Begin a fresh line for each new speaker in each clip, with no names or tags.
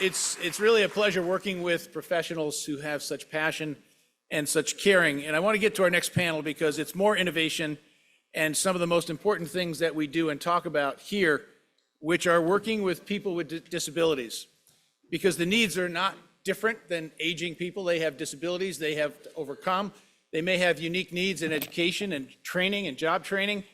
it's really a pleasure working with professionals who have such passion and such caring. And I want to get to our next panel because it's more innovation and some of the most important things that we do and talk about here, which are working with people with disabilities. Because the needs are not different than aging people. They have disabilities they have to overcome. They may have unique needs in education and training and job training.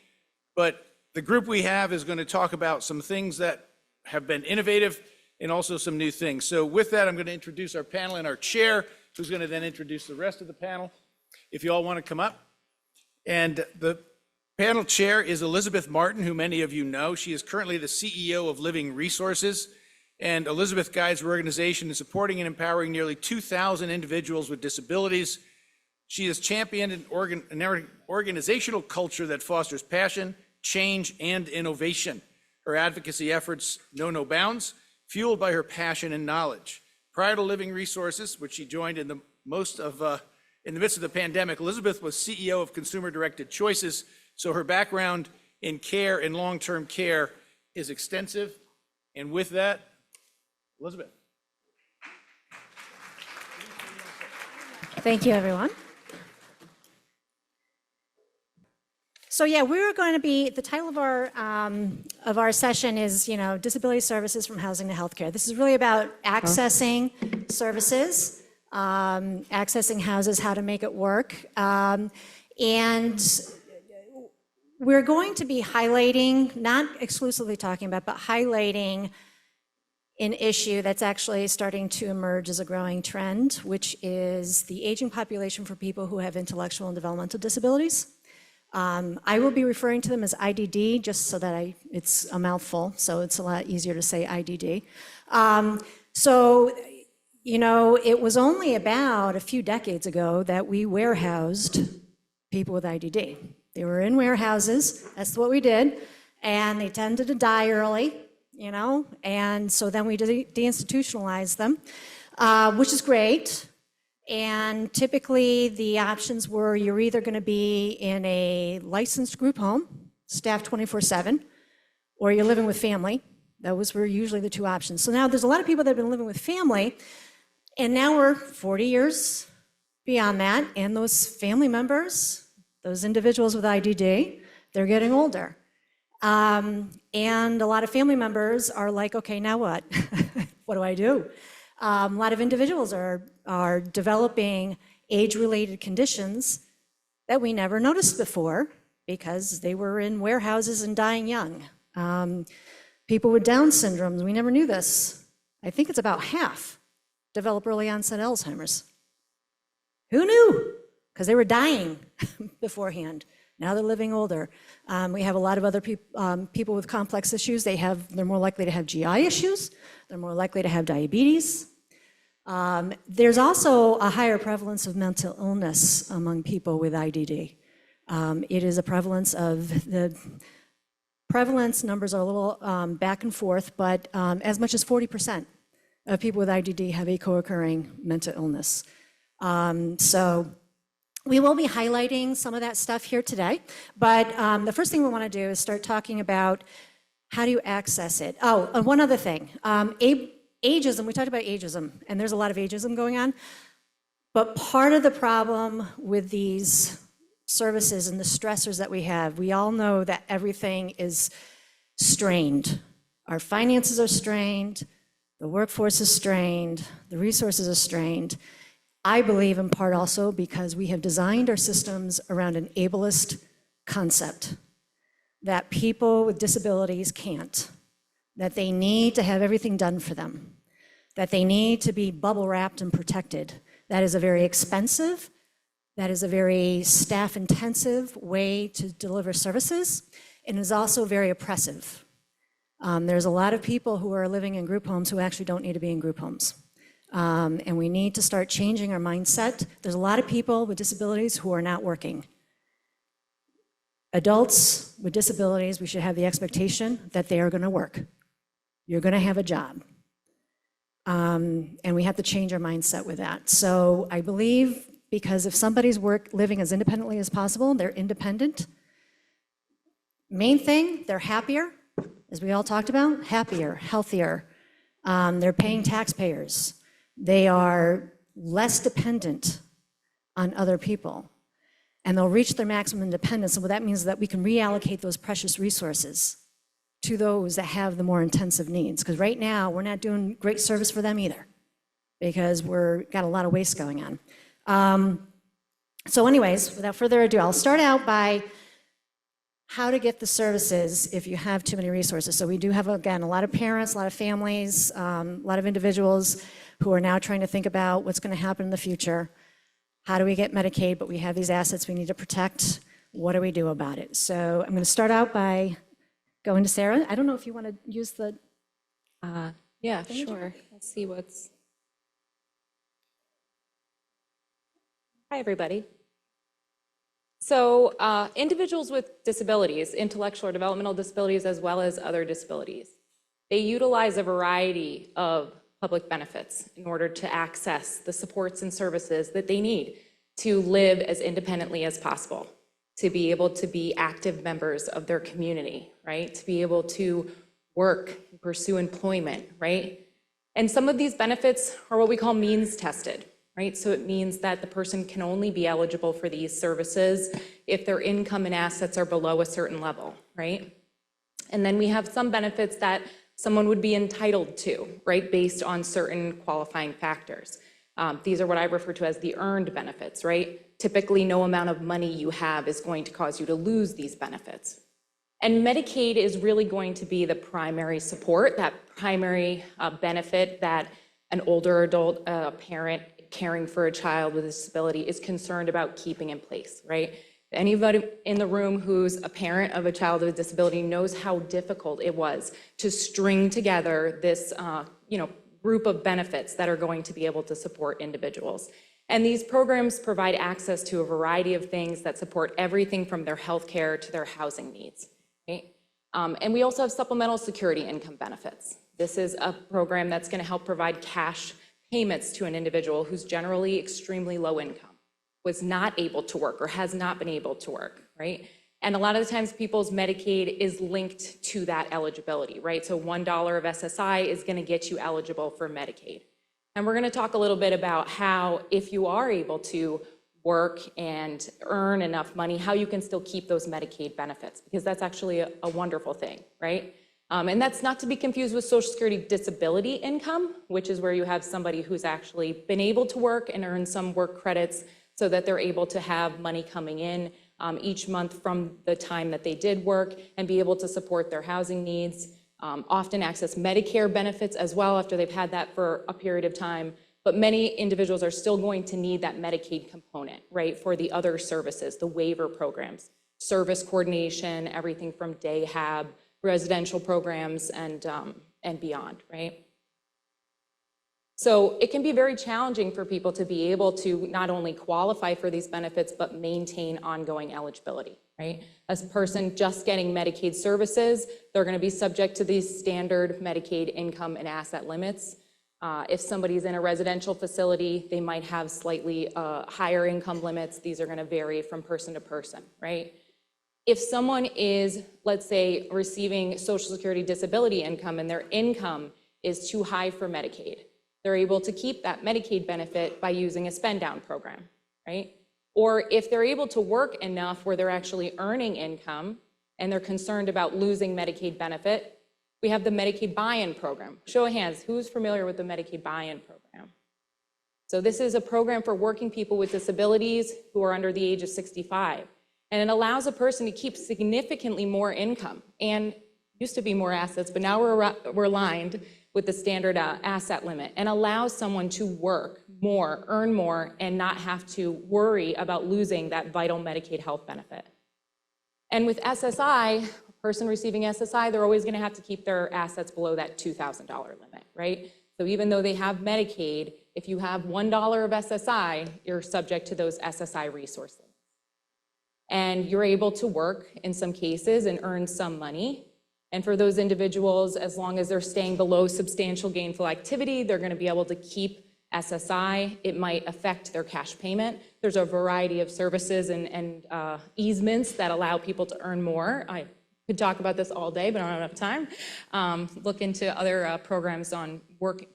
But the group we have is going to talk about some things that have been innovative and also some new things. So with that, I'm going to introduce our panel and our chair, who's going to then introduce the rest of the panel. If you all want to come up. And the panel chair is Elizabeth Martin, who many of you know. She is currently the CEO of Living Resources. And Elizabeth guides her organization in supporting and empowering nearly 2,000 individuals with disabilities. She has championed an organizational culture that fosters passion, change, and innovation. Her advocacy efforts know no bounds, fueled by her passion and knowledge. Prior to Living Resources, which she joined in the midst of the pandemic, Elizabeth was CEO of Consumer Directed Choices, so her background in care and long-term care is extensive. And with that, Elizabeth.
Thank you, everyone. So yeah, we're going to be, the title of our session is, Disability Services from Housing to Healthcare. This is really about accessing services, accessing houses, how to make it work. And we're going to be highlighting, not exclusively talking about, but highlighting an issue that's actually starting to emerge as a growing trend, which is the aging population for people who have intellectual and developmental disabilities. I will be referring to them as IDD, just so that it's a mouthful, so it's a lot easier to say IDD. It was only about a few decades ago that we warehoused people with IDD. They were in warehouses, that's what we did, and they tended to die early, and so then we deinstitutionalized them, which is great. And typically the options were you're either going to be in a licensed group home, staffed 24/7, or you're living with family. Those were usually the two options. So now there's a lot of people that have been living with family, and now we're 40 years beyond that, and those family members, those individuals with IDD, they're getting older. And a lot of family members are like, okay, now what? What do I do? A lot of individuals are developing age-related conditions that we never noticed before because they were in warehouses and dying young. People with Down syndromes, we never knew this. I think it's about half develop early onset Alzheimer's. Who knew? Because they were dying beforehand. Now they're living older. We have a lot of other people with complex issues. They're more likely to have GI issues. They're more likely to have diabetes. There's also a higher prevalence of mental illness among people with IDD. It is a prevalence the prevalence numbers are a little back and forth, but as much as 40% of people with IDD have a co-occurring mental illness. So we will be highlighting some of that stuff here today, but the first thing we want to do is start talking about how do you access it. Oh, and one other thing. Ageism, we talked about ageism, and there's a lot of ageism going on, but part of the problem with these services and the stressors that we have, we all know that everything is strained. Our finances are strained, the workforce is strained, the resources are strained. I believe in part also because we have designed our systems around an ableist concept that people with disabilities can't, that they need to have everything done for them, that they need to be bubble wrapped and protected. That is a very expensive, that is a very staff intensive way to deliver services, and is also very oppressive. There's a lot of people who are living in group homes who actually don't need to be in group homes. And we need to start changing our mindset. There's a lot of people with disabilities who are not working. Adults with disabilities, we should have the expectation that they are going to work. You're going to have a job. And we have to change our mindset with that. So I believe because if somebody's living as independently as possible, they're independent. Main thing, they're happier, as we all talked about, happier, healthier. They're paying taxpayers. They are less dependent on other people, and they'll reach their maximum independence. And what that means is that we can reallocate those precious resources to those that have the more intensive needs. Because right now, we're not doing great service for them either, because we're got a lot of waste going on. So anyways, without further ado, I'll start out by how to get the services if you have too many resources. So we do have, again, a lot of parents, a lot of families, a lot of individuals who are now trying to think about what's going to happen in the future. How do we get Medicaid, but we have these assets we need to protect? What do we do about it? So I'm going to start out by going to Sarah. I don't know if you want to use the...
Yeah, sure. Let's see what's... Hi, everybody. So individuals with disabilities, intellectual or developmental disabilities, as well as other disabilities, they utilize a variety of public benefits in order to access the supports and services that they need to live as independently as possible, to be able to be active members of their community, right? To be able to work, pursue employment, right? And some of these benefits are what we call means tested, right? So it means that the person can only be eligible for these services if their income and assets are below a certain level, right? And then we have some benefits that someone would be entitled to, right, based on certain qualifying factors. These are what I refer to as the earned benefits, right? Typically, no amount of money you have is going to cause you to lose these benefits. And Medicaid is really going to be the primary support, that primary benefit that an older adult, parent caring for a child with a disability is concerned about keeping in place, right? Anybody in the room who's a parent of a child with a disability knows how difficult it was to string together this group of benefits that are going to be able to support individuals. And these programs provide access to a variety of things that support everything from their health care to their housing needs, right? And we also have supplemental security income benefits. This is a program that's going to help provide cash payments to an individual who's generally extremely low income, was not able to work or has not been able to work, right? And a lot of the times people's Medicaid is linked to that eligibility, right? So $1 of SSI is going to get you eligible for Medicaid. And we're going to talk a little bit about how, if you are able to work and earn enough money, how you can still keep those Medicaid benefits, because that's actually a wonderful thing, right? And that's not to be confused with Social Security disability income, which is where you have somebody who's actually been able to work and earn some work credits so that they're able to have money coming in each month from the time that they did work and be able to support their housing needs, often access Medicare benefits as well after they've had that for a period of time. But many individuals are still going to need that Medicaid component, right, for the other services, the waiver programs, service coordination, everything from day hab, residential programs, and beyond, right? So it can be very challenging for people to be able to not only qualify for these benefits, but maintain ongoing eligibility, right? As a person just getting Medicaid services, they're going to be subject to these standard Medicaid income and asset limits. If somebody's in a residential facility, they might have slightly higher income limits. These are going to vary from person to person, right? If someone is, let's say, receiving Social Security disability income and their income is too high for Medicaid, they're able to keep that Medicaid benefit by using a spend down program, right? Or if they're able to work enough where they're actually earning income and they're concerned about losing Medicaid benefit, we have the Medicaid buy-in program. Show of hands, who's familiar with the Medicaid buy-in program? So this is a program for working people with disabilities who are under the age of 65. And it allows a person to keep significantly more income and used to be more assets, but now we're aligned with the standard asset limit, and allows someone to work more, earn more, and not have to worry about losing that vital Medicaid health benefit. And with SSI, a person receiving SSI, they're always going to have to keep their assets below that $2,000 limit, right? So even though they have Medicaid, if you have $1 of SSI, you're subject to those SSI resources. And you're able to work in some cases and earn some money. And for those individuals, as long as they're staying below substantial gainful activity, they're going to be able to keep SSI. It might affect their cash payment. There's a variety of services and easements that allow people to earn more. I could talk about this all day, but I don't have enough time. Look into other programs on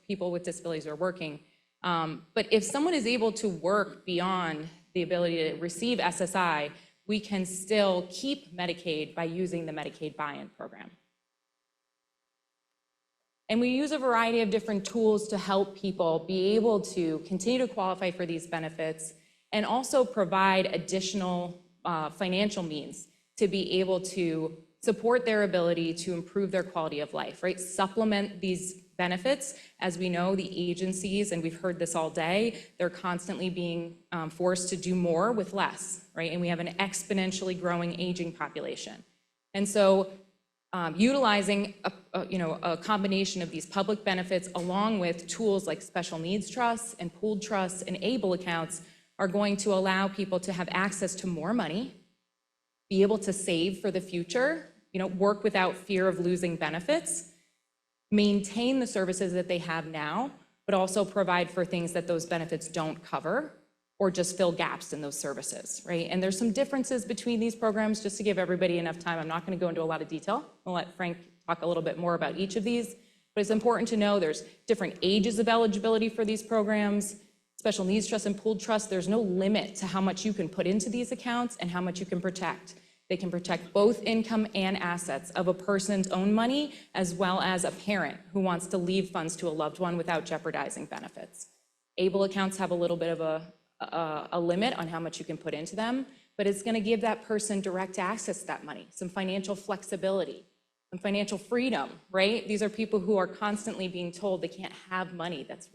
people with disabilities are working. But if someone is able to work beyond the ability to receive SSI, we can still keep Medicaid by using the Medicaid buy-in program. And we use a variety of different tools to help people be able to continue to qualify for these benefits and also provide additional financial means to be able to support their ability to improve their quality of life, right? Supplement these benefits. As we know, the agencies, and we've heard this all day, they're constantly being forced to do more with less, right? And we have an exponentially growing aging population. And so utilizing a combination of these public benefits along with tools like special needs trusts and pooled trusts and ABLE accounts are going to allow people to have access to more money, be able to save for the future, work without fear of losing benefits, maintain the services that they have now, but also provide for things that those benefits don't cover or just fill gaps in those services, right? And there's some differences between these programs, just to give everybody enough time. I'm not going to go into a lot of detail. I'll let Frank talk a little bit more about each of these, but it's important to know there's different ages of eligibility for these programs. Special needs trust and pooled trust, there's no limit to how much you can put into these accounts and how much you can protect. They can protect both income and assets of a person's own money, as well as a parent who wants to leave funds to a loved one without jeopardizing benefits. ABLE accounts have a little bit of a limit on how much you can put into them, but it's going to give that person direct access to that money, some financial flexibility, some financial freedom, right? These are people who are constantly being told they can't have money that's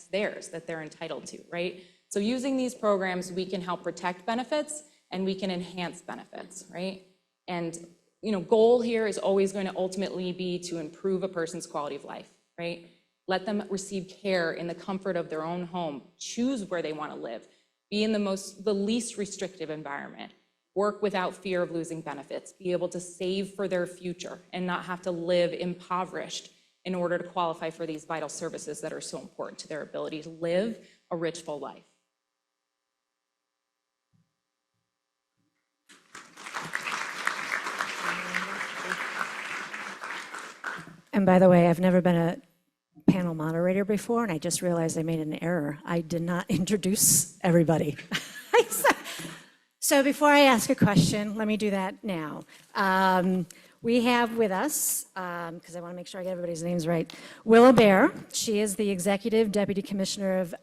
theirs, that they're entitled to, right? So using these programs, we can help protect benefits and we can enhance benefits, right? And goal here is always going to ultimately be to improve a person's quality of life, right? Let them receive care in the comfort of their own home, choose where they want to live, be in the least restrictive environment, work without fear of losing benefits, be able to save for their future and not have to live impoverished in order to qualify for these vital services that are so important to their ability to live a rich, full life.
And by the way, I've never been a panel moderator before, and I just realized I made an error. I did not introduce everybody. So before I ask a question, let me do that now. We have with us, because I want to make sure I get everybody's names right, Willow Baer. She is the Executive Deputy Commissioner of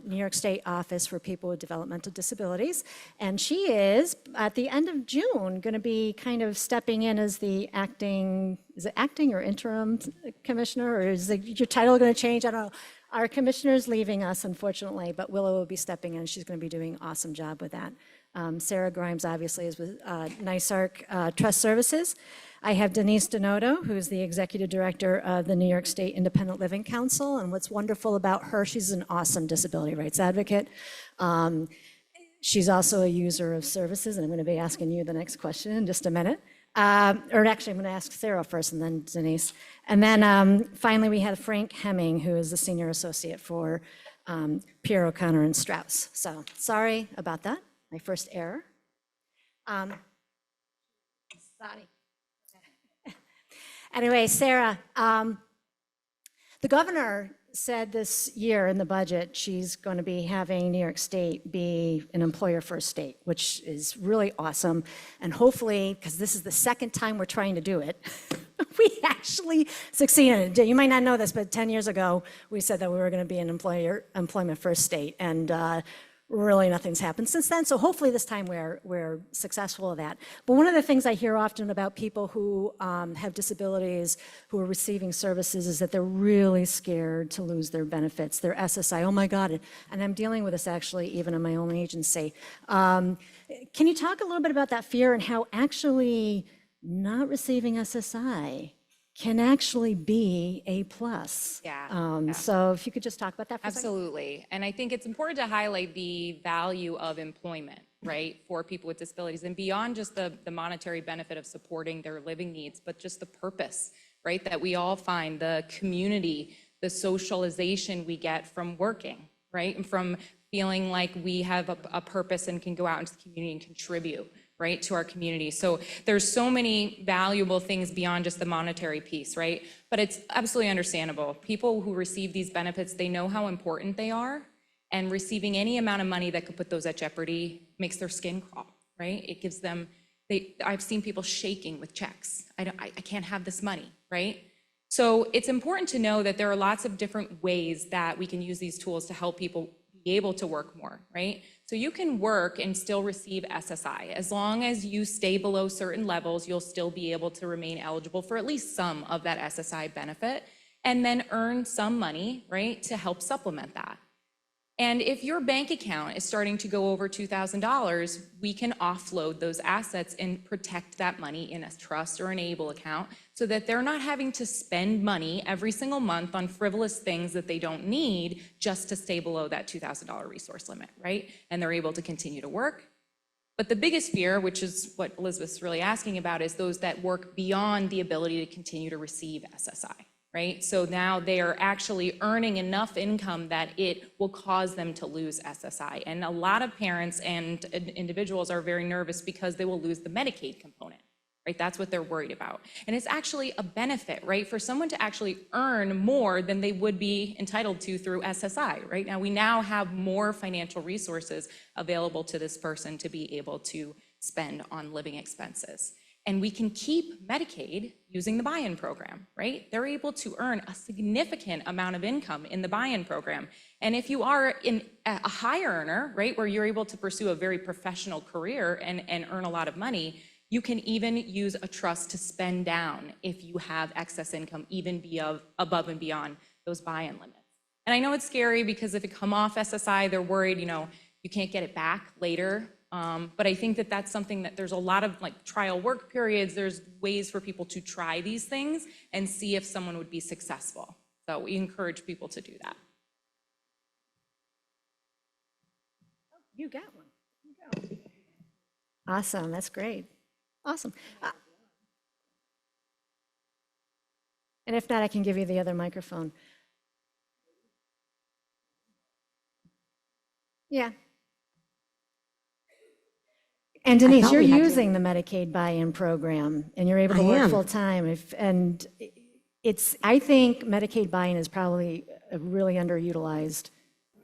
New York State Office for People with Developmental Disabilities. And she is, at the end of June, going to be kind of stepping in as the acting, is it acting or interim commissioner? Or is your title going to change? I don't know. Our commissioner's leaving us, unfortunately, but Willow will be stepping in. She's going to be doing an awesome job with that. Sarah Grimes, obviously, is with NYSARC Trust Services. I have Denise DiNoto, who is the Executive Director of the New York State Independent Living Council. And what's wonderful about her, she's an awesome disability rights advocate. She's also a user of services, and I'm going to be asking you the next question in just a minute. Or actually, I'm going to ask Sarah first and then Denise. And then finally, we have Frank Hemming, who is the Senior Associate for Pierre O'Connor and Strauss. So sorry about that, my first error. Sorry. Anyway, Sarah, the governor said this year in the budget she's going to be having New York State be an employer-first state, which is really awesome. And hopefully, because this is the second time we're trying to do it, we actually succeeded. You might not know this, but 10 years ago, we said that we were going to be an employment-first state. And really nothing's happened since then. So hopefully this time we're successful at that. But one of the things I hear often about people who have disabilities, who are receiving services, is that they're really scared to lose their benefits, their SSI. Oh my God, and I'm dealing with this actually even in my own agency. Can you talk a little bit about that fear and how actually not receiving SSI can actually be a plus?
Yeah.
So if you could just talk about that for a second.
Absolutely. And I think it's important to highlight the value of employment, right, for people with disabilities, and beyond just the monetary benefit of supporting their living needs, but just the purpose, right, that we all find, the community, the socialization we get from working, right, and from feeling like we have a purpose and can go out into the community and contribute, right, to our community. So there's so many valuable things beyond just the monetary piece, right? But it's absolutely understandable. People who receive these benefits, they know how important they are, and receiving any amount of money that could put those at jeopardy makes their skin crawl, right? It gives them, I've seen people shaking with checks. I can't have this money, right? So it's important to know that there are lots of different ways that we can use these tools to help people be able to work more, right? So you can work and still receive SSI. As long as you stay below certain levels, you'll still be able to remain eligible for at least some of that SSI benefit, and then earn some money, right, to help supplement that. And if your bank account is starting to go over $2,000, we can offload those assets and protect that money in a trust or an ABLE account so that they're not having to spend money every single month on frivolous things that they don't need just to stay below that $2,000 resource limit, right? And they're able to continue to work. But the biggest fear, which is what Elizabeth's really asking about, is those that work beyond the ability to continue to receive SSI. Right? So now they are actually earning enough income that it will cause them to lose SSI. And a lot of parents and individuals are very nervous because they will lose the Medicaid component, right? That's what they're worried about. And it's actually a benefit, right? For someone to actually earn more than they would be entitled to through SSI, right? Now we now have more financial resources available to this person to be able to spend on living expenses. And we can keep Medicaid using the buy-in program, right? They're able to earn a significant amount of income in the buy-in program. And if you are a high earner, right, where you're able to pursue a very professional career and earn a lot of money, you can even use a trust to spend down if you have excess income, even above and beyond those buy-in limits. And I know it's scary because if it come off SSI, they're worried, you know, you can't get it back later. But I think that that's something that there's a lot of like trial work periods. There's ways for people to try these things and see if someone would be successful. So we encourage people to do that.
You got one. You go. Awesome. That's great. Awesome. And if not, I can give you the other microphone. Yeah. And Denise, you're using the Medicaid buy-in program, and you're able to work full-time. And I think Medicaid buy-in is probably a really underutilized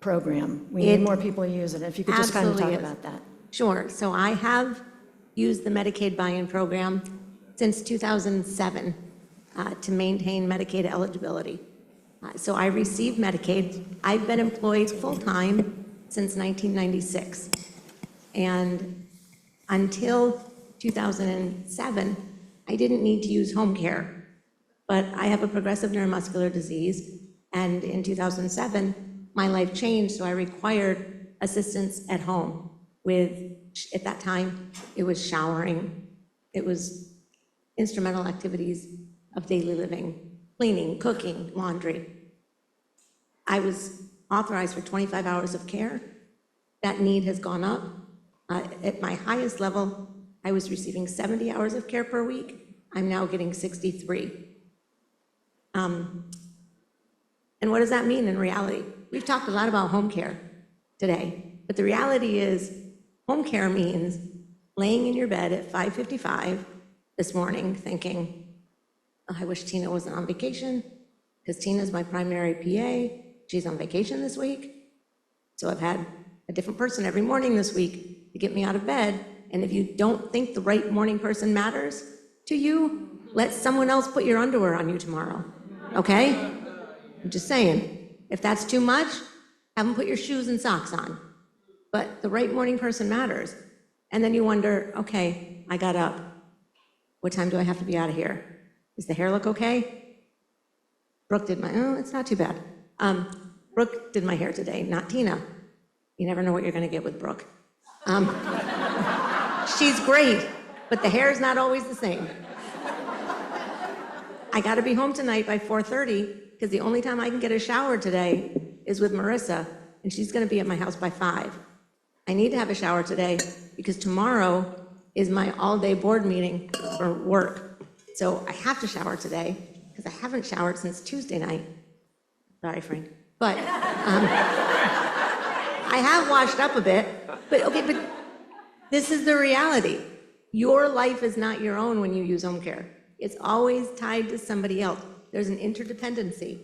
program. We need more people to use it. If you could just kind of talk about that.
Sure. So I have used the Medicaid buy-in program since 2007 to maintain Medicaid eligibility. So I received Medicaid. I've been employed full-time since 1996. And until 2007, I didn't need to use home care, but I have a progressive neuromuscular disease, and in 2007, my life changed, so I required assistance at home with, at that time, it was showering, it was instrumental activities of daily living, cleaning, cooking, laundry. I was authorized for 25 hours of care. That need has gone up. At my highest level, I was receiving 70 hours of care per week. I'm now getting 63. And what does that mean in reality? We've talked a lot about home care today, but the reality is home care means laying in your bed at 5:55 this morning thinking, oh, I wish Tina wasn't on vacation because Tina's my primary PA. She's on vacation this week. So I've had a different person every morning this week to get me out of bed. And if you don't think the right morning person matters to you, let someone else put your underwear on you tomorrow, okay? I'm just saying, if that's too much, have them put your shoes and socks on. But the right morning person matters. And then you wonder, okay, I got up. What time do I have to be out of here? Does the hair look okay? Brooke did it's not too bad. Brooke did my hair today, not Tina. You never know what you're gonna get with Brooke. She's great, but the hair is not always the same. I gotta be home tonight by 4:30 because the only time I can get a shower today is with Marissa, and she's gonna be at my house by 5. I need to have a shower today because tomorrow is my all-day board meeting for work. So I have to shower today because I haven't showered since Tuesday night. Sorry, Frank. But I have washed up a bit, but okay, but this is the reality. Your life is not your own when you use home care. It's always tied to somebody else. There's an interdependency.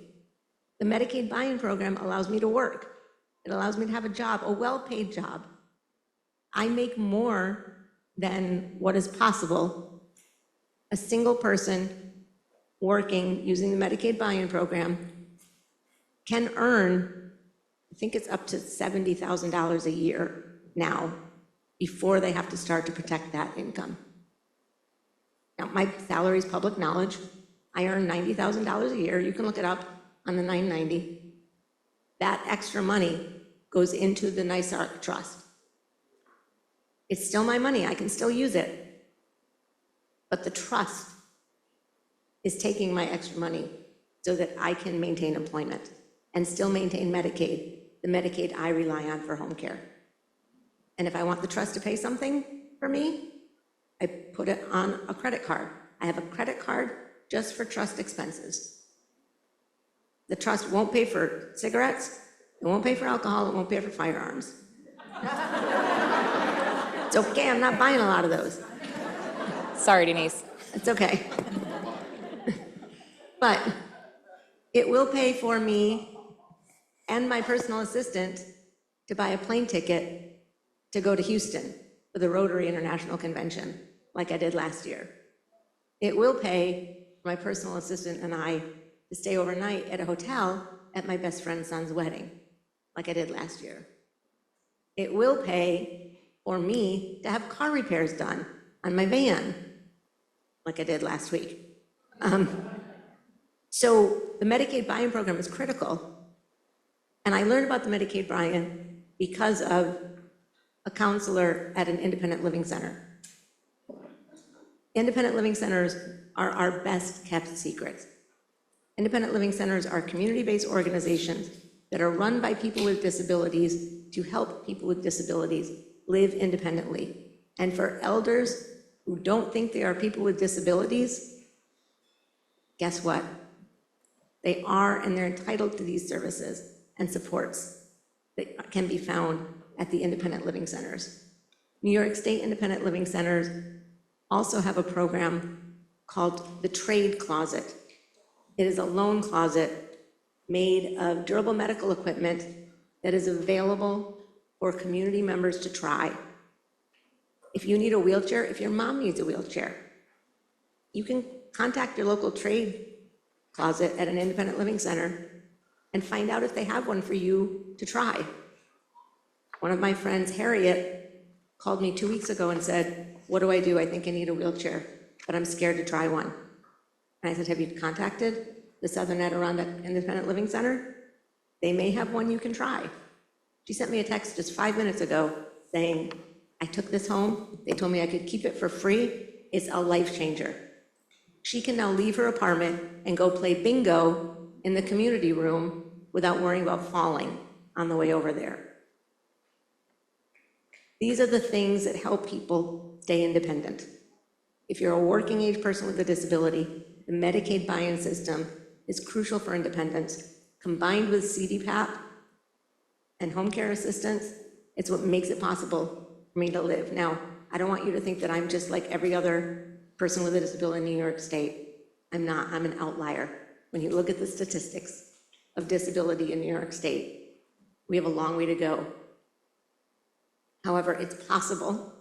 The Medicaid buy-in program allows me to work. It allows me to have a job, a well-paid job. I make more than what is possible. A single person working using the Medicaid buy-in program can earn, I think it's up to $70,000 a year now, before they have to start to protect that income. Now, my salary is public knowledge. I earn $90,000 a year. You can look it up on the 990. That extra money goes into the NYSARC trust. It's still my money. I can still use it. But the trust is taking my extra money so that I can maintain employment and still maintain Medicaid, the Medicaid I rely on for home care. And if I want the trust to pay something for me, I put it on a credit card. I have a credit card just for trust expenses. The trust won't pay for cigarettes, it won't pay for alcohol, it won't pay for firearms. It's okay, I'm not buying a lot of those.
Sorry, Denise.
It's okay. But it will pay for me and my personal assistant to buy a plane ticket to go to Houston for the Rotary International Convention, like I did last year. It will pay for my personal assistant and I to stay overnight at a hotel at my best friend's son's wedding, like I did last year. It will pay for me to have car repairs done on my van, like I did last week. So the Medicaid buy-in program is critical. And I learned about the Medicaid buy-in because of a counselor at an independent living center. Independent living centers are our best kept secrets. Independent living centers are community-based organizations that are run by people with disabilities to help people with disabilities live independently. And for elders who don't think they are people with disabilities, guess what? They are, and they're entitled to these services and supports that can be found at the independent living centers. New York State Independent Living Centers also have a program called the Trade Closet. It is a loan closet made of durable medical equipment that is available for community members to try. If you need a wheelchair, if your mom needs a wheelchair, you can contact your local trade closet at an independent living center and find out if they have one for you to try. One of my friends, Harriet, called me 2 weeks ago and said, what do? I think I need a wheelchair, but I'm scared to try one. And I said, have you contacted the Southern Adirondack Independent Living Center? They may have one you can try. She sent me a text just 5 minutes ago saying, I took this home. They told me I could keep it for free. It's a life changer. She can now leave her apartment and go play bingo in the community room without worrying about falling on the way over there. These are the things that help people stay independent. If you're a working age person with a disability, the Medicaid buy-in system is crucial for independence. Combined with CDPAP and home care assistance, it's what makes it possible for me to live. Now, I don't want you to think that I'm just like every other person with a disability in New York State. I'm not, I'm an outlier. When you look at the statistics of disability in New York State, we have a long way to go. However, it's possible,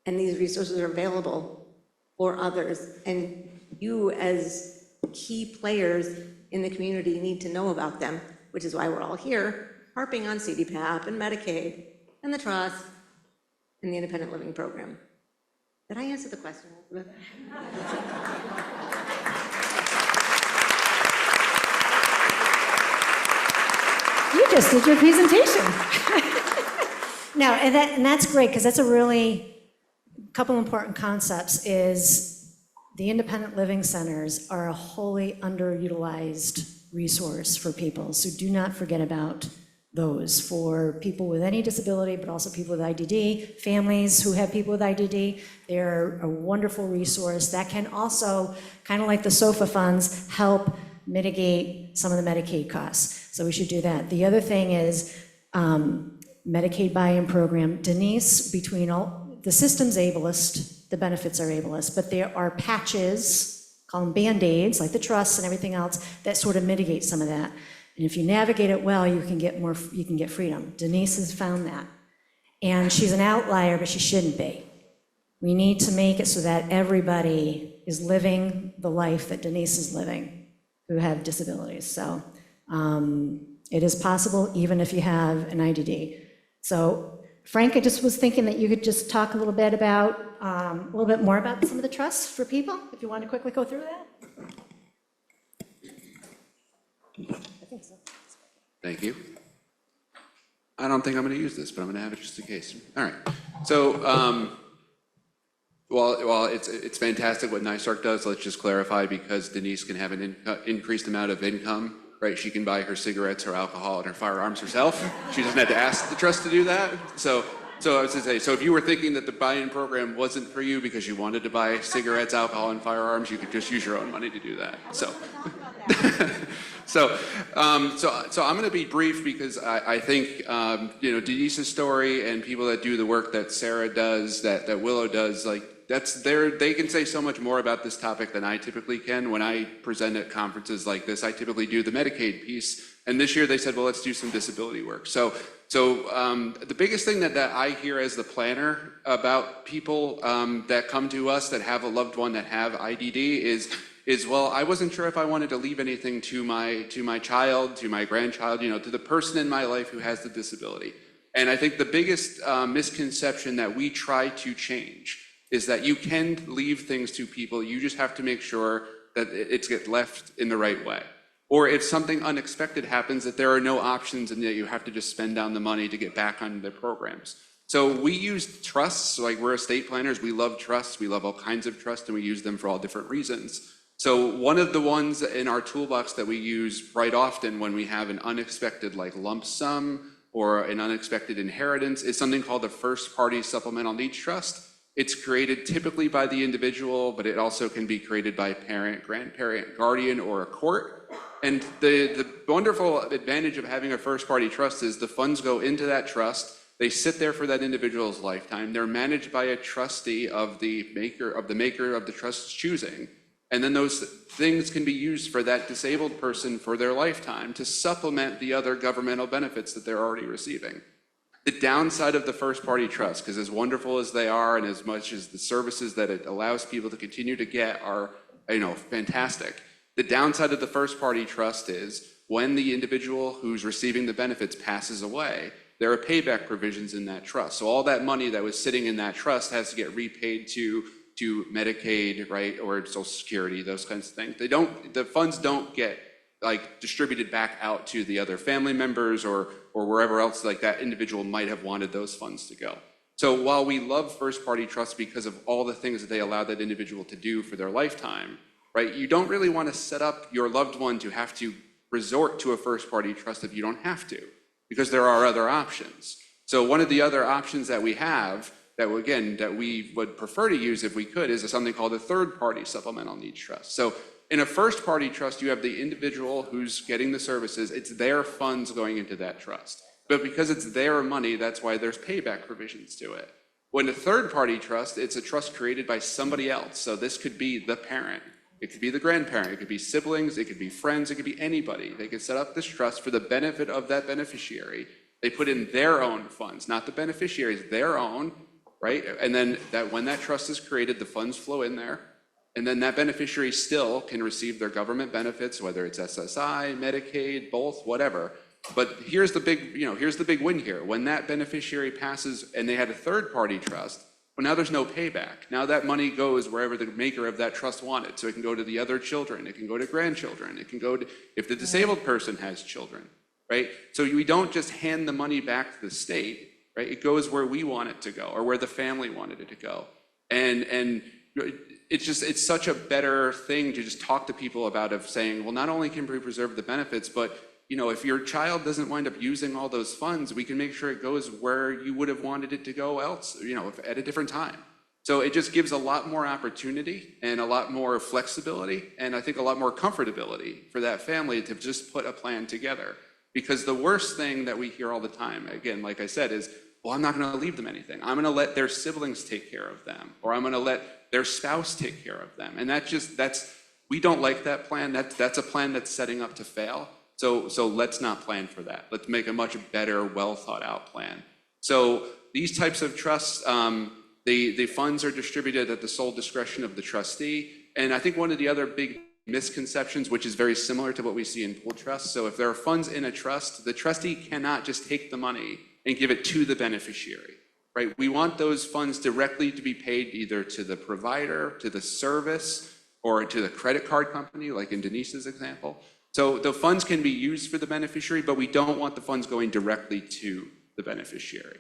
and these resources are available for others, and you as key players in the community need to know about them, which is why we're all here, harping on CDPAP and Medicaid and the trust and the independent living program. Did I answer the question, Elizabeth?
You just did your presentation. No, and that's great, because that's a really, couple important concepts is the independent living centers are a wholly underutilized resource for people, so do not forget about those for people with any disability, but also people with IDD, families who have people with IDD. They're a wonderful resource that can also, kind of like the SOFA funds, help mitigate some of the Medicaid costs. So we should do that. The other thing is Medicaid buy-in program. Denise, between all the system's ableist, the benefits are ableist, but there are patches, call them Band-Aids, like the trusts and everything else, that sort of mitigate some of that. And if you navigate it well, you can get freedom. Denise has found that. And she's an outlier, but she shouldn't be. We need to make it so that everybody is living the life that Denise is living who have disabilities. So it is possible even if you have an IDD. So Frank, I just was thinking that you could just talk a little bit about, a little bit more about some of the trusts for people, if you want to quickly go through that. I think so.
Thank you. I don't think I'm going to use this, but I'm going to have it just in case. All right. So, while it's fantastic what NYSARC does, let's just clarify, because Denise can have an increased amount of income, right? She can buy her cigarettes, her alcohol, and her firearms herself. She doesn't have to ask the trust to do that. So I was going to say, so if you were thinking that the buy-in program wasn't for you because you wanted to buy cigarettes, alcohol, and firearms, you could just use your own money to do that. So. So I'm going to be brief because I think, Denise's story and people that do the work that Sarah does, that Willow does, like, they can say so much more about this topic than I typically can. When I present at conferences like this, I typically do the Medicaid piece. And this year they said, well, let's do some disability work. So the biggest thing that I hear as the planner about people that come to us that have a loved one that have IDD is, well, I wasn't sure if I wanted to leave anything to my child, to my grandchild, to the person in my life who has the disability. And I think the biggest misconception that we try to change is that you can leave things to people, you just have to make sure that it's get left in the right way. Or if something unexpected happens, that there are no options and that you have to just spend down the money to get back on their programs. So we use trusts, like we're estate planners, we love trusts, we love all kinds of trusts, and we use them for all different reasons. So one of the ones in our toolbox that we use right often when we have an unexpected like lump sum or an unexpected inheritance is something called the First Party Supplemental Needs Trust. It's created typically by the individual, but it also can be created by parent, grandparent, guardian, or a court. And the wonderful advantage of having a first party trust is the funds go into that trust. They sit there for that individual's lifetime. They're managed by a trustee of the maker of the trust's choosing. And then those things can be used for that disabled person for their lifetime to supplement the other governmental benefits that they're already receiving. The downside of the first party trust, because as wonderful as they are and as much as the services that it allows people to continue to get are, fantastic. The downside of the first party trust is when the individual who's receiving the benefits passes away, there are payback provisions in that trust. So all that money that was sitting in that trust has to get repaid to Medicaid, right, or Social Security, those kinds of things. The funds don't get like distributed back out to the other family members or wherever else like that individual might have wanted those funds to go. So while we love first party trusts because of all the things that they allow that individual to do for their lifetime, right, you don't really want to set up your loved one to have to resort to a first party trust if you don't have to, because there are other options. So one of the other options that we have that we would prefer to use if we could is something called a third party supplemental needs trust. So in a first party trust, you have the individual who's getting the services, it's their funds going into that trust. But because it's their money, that's why there's payback provisions to it. When a third party trust, it's a trust created by somebody else. So this could be the parent, it could be the grandparent, it could be siblings, it could be friends, it could be anybody. They could set up this trust for the benefit of that beneficiary. They put in their own funds, not the beneficiaries, their own, right? And then when that trust is created, the funds flow in there. And then that beneficiary still can receive their government benefits, whether it's SSI, Medicaid, both, whatever. But here's the big win here. When that beneficiary passes and they had a third party trust, well, now there's no payback. Now that money goes wherever the maker of that trust wanted. So it can go to the other children, it can go to grandchildren, it can go to, if the disabled person has children, right? So we don't just hand the money back to the state, right? It goes where we want it to go or where the family wanted it to go. And it's such a better thing to just talk to people about of saying, well, not only can we preserve the benefits, but if your child doesn't wind up using all those funds, we can make sure it goes where you would have wanted it to go else, at a different time. So it just gives a lot more opportunity and a lot more flexibility and I think a lot more comfortability for that family to just put a plan together. Because the worst thing that we hear all the time, again, like I said, is, well, I'm not going to leave them anything. I'm going to let their siblings take care of them, or I'm going to let their spouse take care of them. And we don't like that plan. That's a plan that's setting up to fail. So let's not plan for that. Let's make a much better, well thought out plan. So these types of trusts, the funds are distributed at the sole discretion of the trustee. And I think one of the other big misconceptions, which is very similar to what we see in pooled trusts. So if there are funds in a trust, the trustee cannot just take the money and give it to the beneficiary, right? We want those funds directly to be paid either to the provider, to the service, or to the credit card company, like in Denise's example. So the funds can be used for the beneficiary, but we don't want the funds going directly to the beneficiary.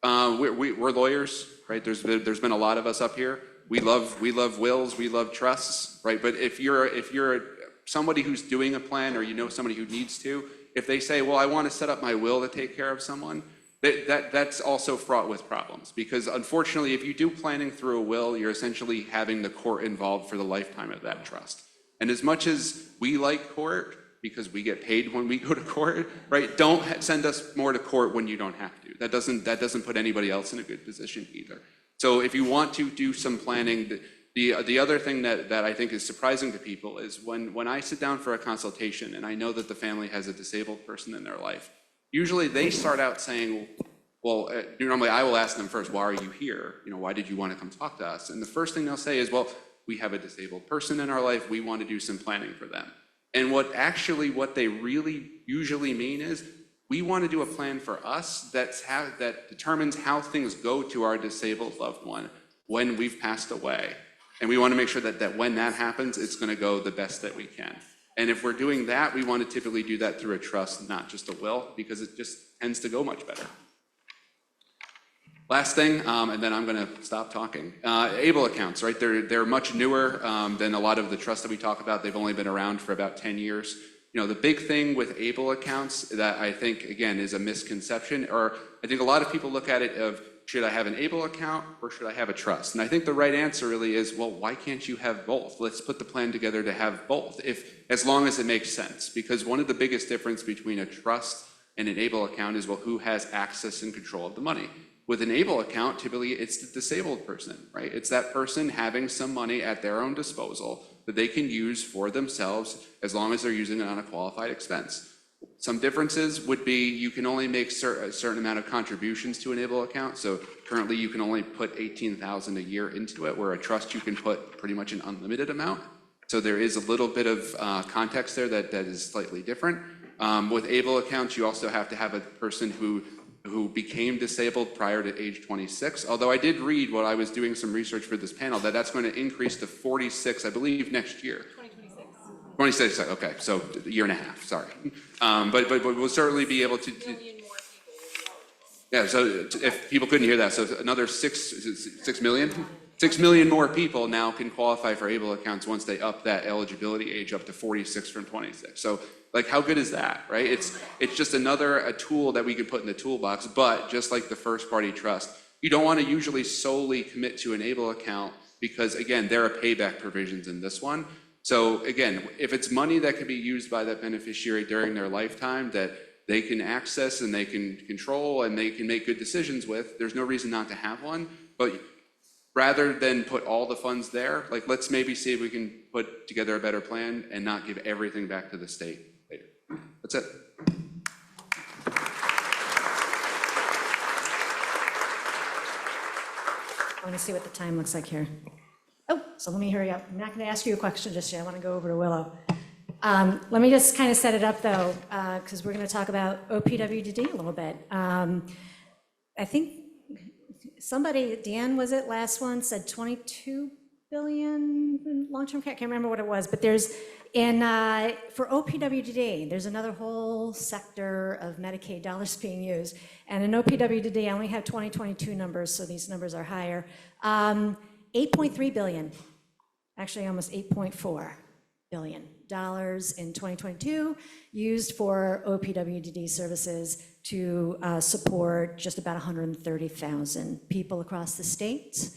We're lawyers, right? There's been a lot of us up here. We love wills, we love trusts, right? But if you're somebody who's doing a plan, or you know somebody who needs to, if they say, well, I want to set up my will to take care of someone, that's also fraught with problems. Because unfortunately, if you do planning through a will, you're essentially having the court involved for the lifetime of that trust. And as much as we like court, because we get paid when we go to court, right? Don't send us more to court when you don't have to. That doesn't put anybody else in a good position either. So if you want to do some planning, the other thing that I think is surprising to people is when I sit down for a consultation and I know that the family has a disabled person in their life, usually they start out saying, well, normally I will ask them first, why are you here? Why did you want to come talk to us? And the first thing they'll say is, well, we have a disabled person in our life, we want to do some planning for them. And what they really usually mean is, we want to do a plan for us that determines how things go to our disabled loved one when we've passed away. And we want to make sure that when that happens, it's going to go the best that we can. And if we're doing that, we want to typically do that through a trust, not just a will, because it just tends to go much better. Last thing, and then I'm going to stop talking. ABLE accounts, right? They're much newer than a lot of the trusts that we talk about. They've only been around for about 10 years. The big thing with ABLE accounts that I think, again, is a misconception, or I think a lot of people look at it of, should I have an ABLE account or should I have a trust? And I think the right answer really is, well, why can't you have both? Let's put the plan together to have both, as long as it makes sense. Because one of the biggest difference between a trust and an ABLE account is, well, who has access and control of the money? With an ABLE account, typically it's the disabled person, right? It's that person having some money at their own disposal that they can use for themselves as long as they're using it on a qualified expense. Some differences would be you can only make a certain amount of contributions to an ABLE account. So currently you can only put $18,000 a year into it, where a trust you can put pretty much an unlimited amount. So there is a little bit of context there that is slightly different. With ABLE accounts, you also have to have a person who became disabled prior to age 26. Although I did read, while I was doing some research for this panel, that's going to increase to 46, I believe, next year. 2026, okay, so a year and a half, sorry. But we'll certainly be able to. Yeah, so if people couldn't hear that, so another 6 million? 6 million more people now can qualify for ABLE accounts once they up that eligibility age up to 46 from 26. So, like, how good is that, right? It's just a tool that we can put in the toolbox, but just like the first party trust, you don't want to usually solely commit to an ABLE account because, again, there are payback provisions in this one. So again, if it's money that can be used by that beneficiary during their lifetime that they can access and they can control and they can make good decisions with, there's no reason not to have one. But rather than put all the funds there, like, let's maybe see if we can put together a better plan and not give everything back to the state later. That's it.
I want to see what the time looks like here. Oh, so let me hurry up. I'm not going to ask you a question just yet. I want to go over to Willow. Let me just kind of set it up, though, because we're going to talk about OPWDD a little bit. I think somebody, Dan, was it last one, said 22 billion in long-term care? I can't remember what it was, but there's, for OPWDD, there's another whole sector of Medicaid dollars being used. And in OPWDD, I only have 2022 numbers, so these numbers are higher. 8.3 billion, actually almost 8.4 billion dollars in 2022 used for OPWDD services to support just about 130,000 people across the state.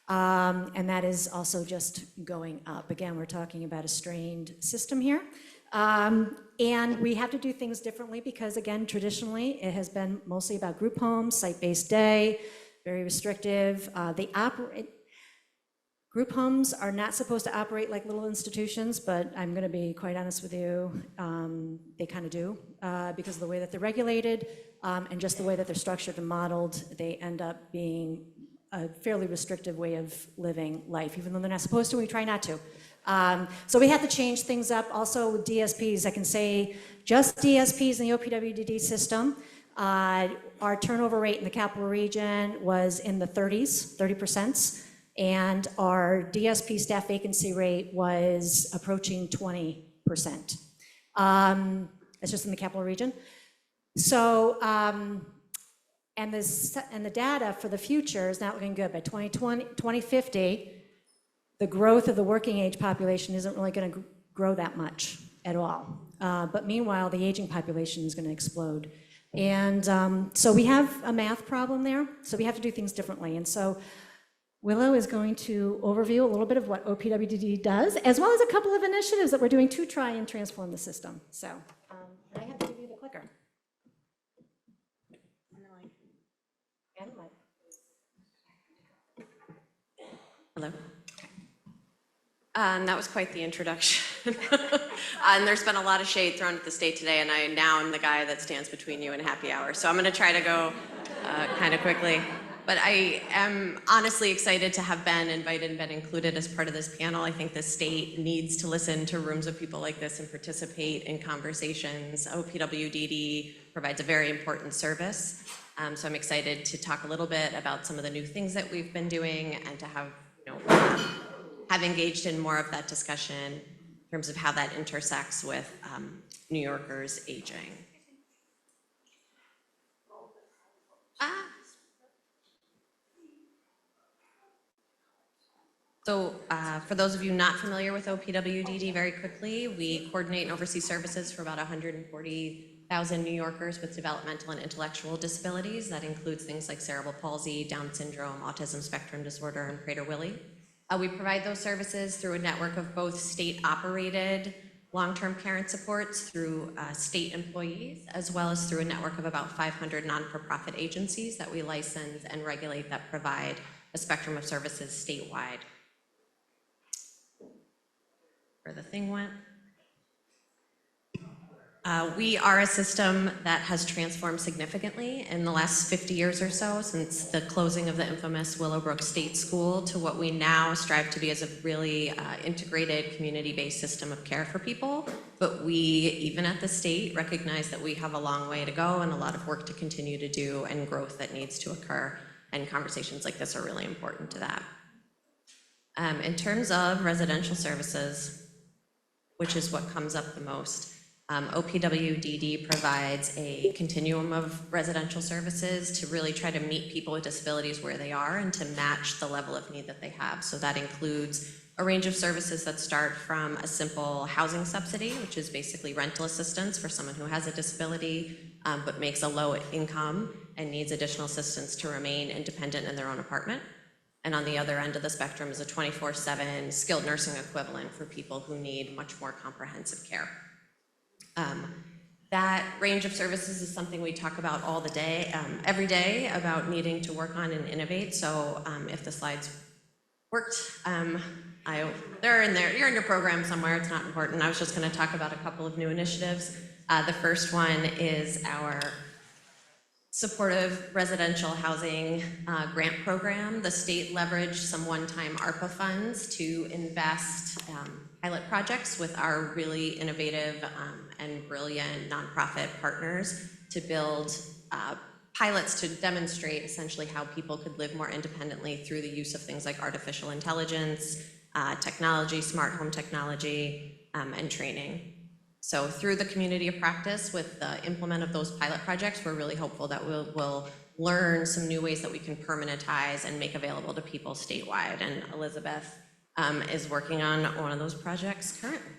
And that is also just going up. Again, we're talking about a strained system here. And we have to do things differently because, again, traditionally, it has been mostly about group homes, site-based day, very restrictive. Group homes are not supposed to operate like little institutions, but I'm going to be quite honest with you, they kind of do because of the way that they're regulated and just the way that they're structured and modeled. They end up being a fairly restrictive way of living life, even though they're not supposed to. We try not to. So we have to change things up. Also with DSPs, I can say just DSPs in the OPWDD system. Our turnover rate in the capital region was in the 30%. And our DSP staff vacancy rate was approaching 20%. It's just in the capital region. So, and the data for the future is not looking good. By 2050, the growth of the working age population isn't really going to grow that much at all. But meanwhile, the aging population is going to explode. And so we have a math problem there. So we have to do things differently. And so Willow is going to overview a little bit of what OPWDD does, as well as a couple of initiatives that we're doing to try and transform the system. So I have to give you the clicker. And the mic.
Hello. That was quite the introduction. And there's been a lot of shade thrown at the state today, and I now am the guy that stands between you and happy hour. So I'm going to try to go kind of quickly. But I am honestly excited to have been invited and been included as part of this panel. I think the state needs to listen to rooms of people like this and participate in conversations. OPWDD provides a very important service. So I'm excited to talk a little bit about some of the new things that we've been doing and to have, have engaged in more of that discussion in terms of how that intersects with New Yorkers aging. So for those of you not familiar with OPWDD, very quickly, we coordinate and oversee services for about 140,000 New Yorkers with developmental and intellectual disabilities. That includes things like cerebral palsy, Down syndrome, autism spectrum disorder, and Prader-Willi. We provide those services through a network of both state-operated long-term care and supports through state employees, as well as through a network of about 500 non-for-profit agencies that we license and regulate that provide a spectrum of services statewide. Where the thing went. We are a system that has transformed significantly in the last 50 years or so, since the closing of the infamous Willowbrook State School, to what we now strive to be as a really integrated community-based system of care for people. But we, even at the state, recognize that we have a long way to go and a lot of work to continue to do and growth that needs to occur. And conversations like this are really important to that. In terms of residential services, which is what comes up the most, OPWDD provides a continuum of residential services to really try to meet people with disabilities where they are and to match the level of need that they have. So that includes a range of services that start from a simple housing subsidy, which is basically rental assistance for someone who has a disability but makes a low income and needs additional assistance to remain independent in their own apartment. And on the other end of the spectrum is a 24/7 skilled nursing equivalent for people who need much more comprehensive care. That range of services is something we talk about all the day, every day, about needing to work on and innovate. So if the slides worked, they're in there. You're in your program somewhere. It's not important. I was just going to talk about a couple of new initiatives. The first one is our supportive residential housing grant program. The state leveraged some one-time ARPA funds to invest pilot projects with our really innovative and brilliant nonprofit partners to build pilots to demonstrate essentially how people could live more independently through the use of things like artificial intelligence, technology, smart home technology, and training. So through the community of practice with the implement of those pilot projects, we're really hopeful that we'll learn some new ways that we can permanentize and make available to people statewide. And Elizabeth is working on one of those projects currently.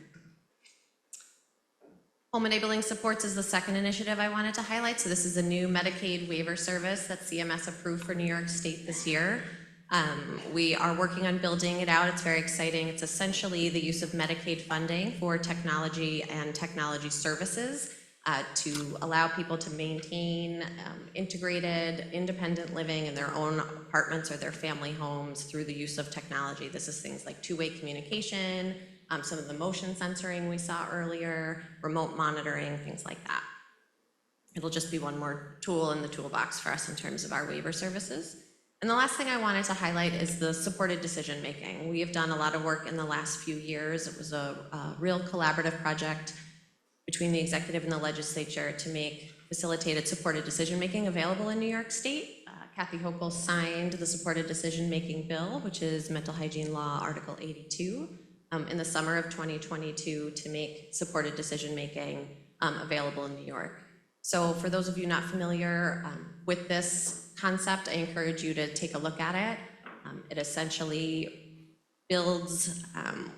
Home Enabling Supports is the second initiative I wanted to highlight. So this is a new Medicaid waiver service that CMS approved for New York State this year. We are working on building it out. It's very exciting. It's essentially the use of Medicaid funding for technology and technology services to allow people to maintain integrated, independent living in their own apartments or their family homes through the use of technology. This is things like two-way communication, some of the motion censoring we saw earlier, remote monitoring, things like that. It'll just be one more tool in the toolbox for us in terms of our waiver services. And the last thing I wanted to highlight is the supported decision-making. We have done a lot of work in the last few years. It was a real collaborative project between the executive and the legislature to make facilitated supported decision-making available in New York State. Kathy Hochul signed the supported decision-making bill, which is Mental Hygiene Law, Article 82, in the summer of 2022 to make supported decision-making available in New York. So for those of you not familiar with this concept, I encourage you to take a look at it. It essentially builds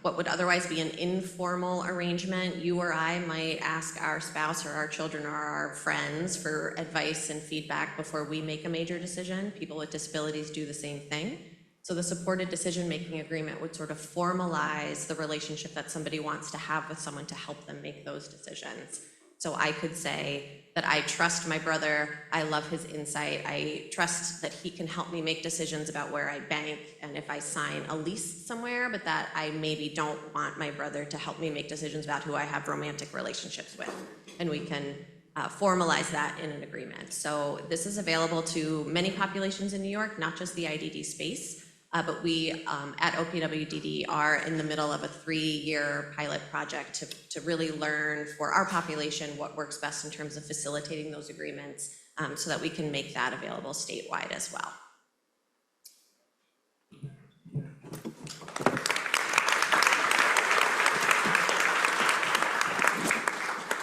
what would otherwise be an informal arrangement. You or I might ask our spouse or our children or our friends for advice and feedback before we make a major decision. People with disabilities do the same thing. So the supported decision-making agreement would sort of formalize the relationship that somebody wants to have with someone to help them make those decisions. So I could say that I trust my brother, I love his insight, I trust that he can help me make decisions about where I bank and if I sign a lease somewhere, but that I maybe don't want my brother to help me make decisions about who I have romantic relationships with. And we can formalize that in an agreement. So this is available to many populations in New York, not just the IDD space. But we at OPWDD are in the middle of a 3-year pilot project to really learn for our population what works best in terms of facilitating those agreements so that we can make that available statewide as well.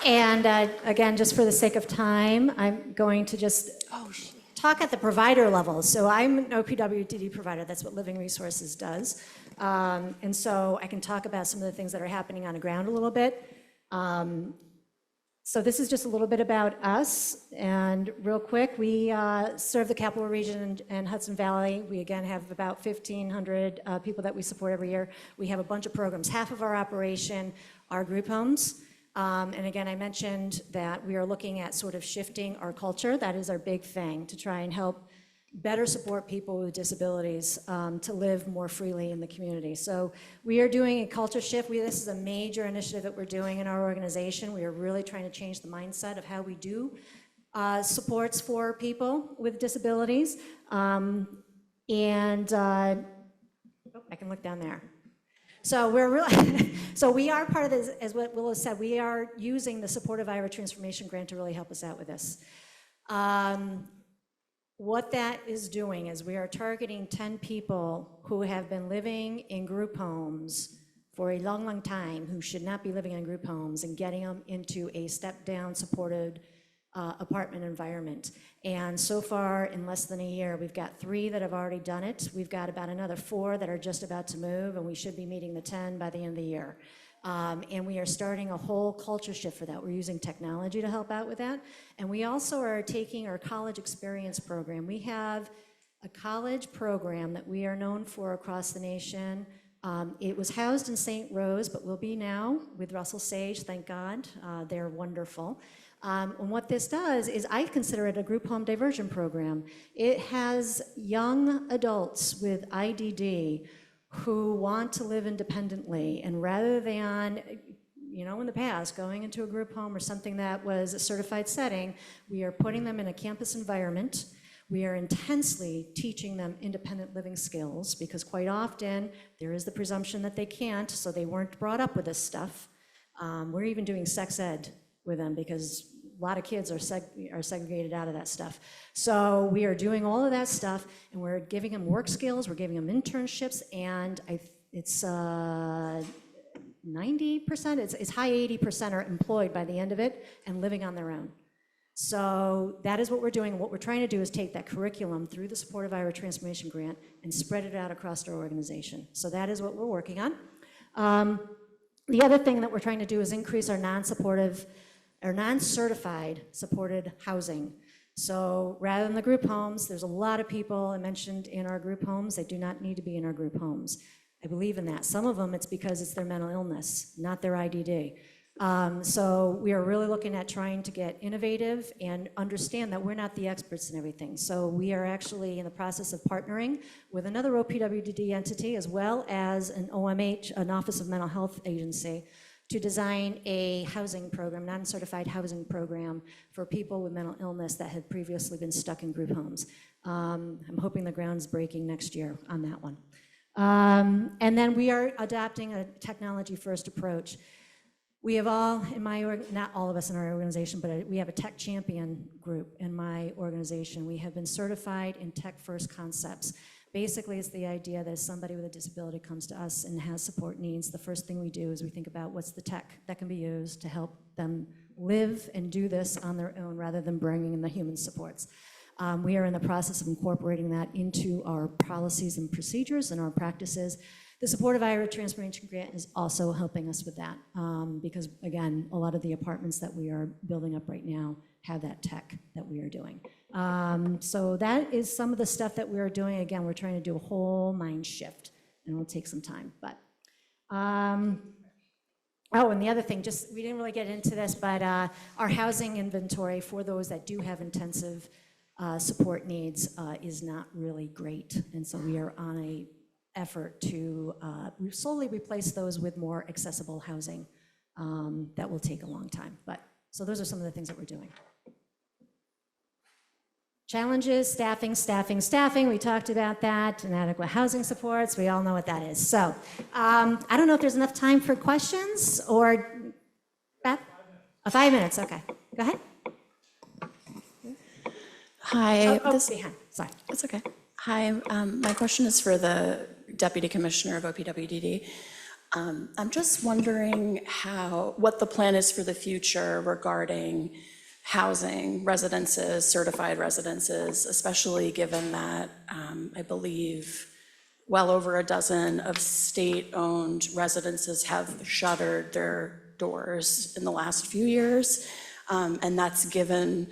And again, just for the sake of time, I'm going to just talk at the provider level. So I'm an OPWDD provider. That's what Living Resources does. And so I can talk about some of the things that are happening on the ground a little bit. So this is just a little bit about us. And real quick, we serve the Capital Region and Hudson Valley. We again have about 1,500 people that we support every year. We have a bunch of programs. Half of our operation are group homes. And again, I mentioned that we are looking at sort of shifting our culture. That is our big thing, to try and help better support people with disabilities to live more freely in the community. So we are doing a culture shift. This is a major initiative that we're doing in our organization. We are really trying to change the mindset of how we do supports for people with disabilities. I can look down there. So we're really, so we are part of this, as what Willow said, we are using the Supportive Iowa Transformation Grant to really help us out with this. What that is doing is we are targeting 10 people who have been living in group homes for a long, long time, who should not be living in group homes, and getting them into a step-down supported apartment environment. And so far, in less than a year, we've got 3 that have already done it. We've got about another 4 that are just about to move, and we should be meeting the 10 by the end of the year. And we are starting a whole culture shift for that. We're using technology to help out with that. And we also are taking our college experience program. We have a college program that we are known for across the nation. It was housed in St. Rose, but will be now with Russell Sage, thank God. They're wonderful. And what this does is I consider it a group home diversion program. It has young adults with IDD who want to live independently, and rather than, you know, in the past, going into a group home or something that was a certified setting, we are putting them in a campus environment. We are intensely teaching them independent living skills, because quite often there is the presumption that they can't, so they weren't brought up with this stuff. We're even doing sex ed with them, because a lot of kids are segregated out of that stuff. So we are doing all of that stuff, and we're giving them work skills, we're giving them internships, and it's 90%, it's high 80% are employed by the end of it and living on their own. So that is what we're doing. What we're trying to do is take that curriculum through the Supportive Iowa Transformation Grant and spread it out across our organization. So that is what we're working on. The other thing that we're trying to do is increase our non-certified supported housing. So rather than the group homes, there's a lot of people I mentioned in our group homes that do not need to be in our group homes. I believe in that. Some of them, it's because it's their mental illness, not their IDD. So we are really looking at trying to get innovative and understand that we're not the experts in everything. So we are actually in the process of partnering with another OPWDD entity as well as an OMH, an Office of Mental Health Agency, to design a housing program, non-certified housing program for people with mental illness that had previously been stuck in group homes. I'm hoping the ground's breaking next year on that one. And then we are adopting a technology-first approach. We have all, in my, not all of us in our organization, but we have a tech champion group in my organization. We have been certified in tech-first concepts. Basically, it's the idea that if somebody with a disability comes to us and has support needs, the first thing we do is we think about what's the tech that can be used to help them live and do this on their own rather than bringing in the human supports. We are in the process of incorporating that into our policies and procedures and our practices. The Supportive IRA Transformation Grant is also helping us with that because, again, a lot of the apartments that we are building up right now have that tech that we are doing. So that is some of the stuff that we are doing. Again, we're trying to do a whole mind shift, and it'll take some time. But oh, and the other thing, just we didn't really get into this, but our housing inventory for those that do have intensive support needs is not really great, and so we are on a effort to slowly replace those with more accessible housing. That will take a long time, but so those are some of the things that we're doing. Challenges, staffing. We talked about that. Inadequate housing supports. We all know what that is. So I don't know if there's enough time for questions or Beth? 5 minutes. Okay. Go ahead.
Hi.
Behind. Sorry.
It's okay. Hi. My question is for the Deputy Commissioner of OPWDD. I'm just wondering what the plan is for the future regarding housing, residences, certified residences, especially given that I believe well over a dozen of state-owned residences have shuttered their doors in the last few years. And that's given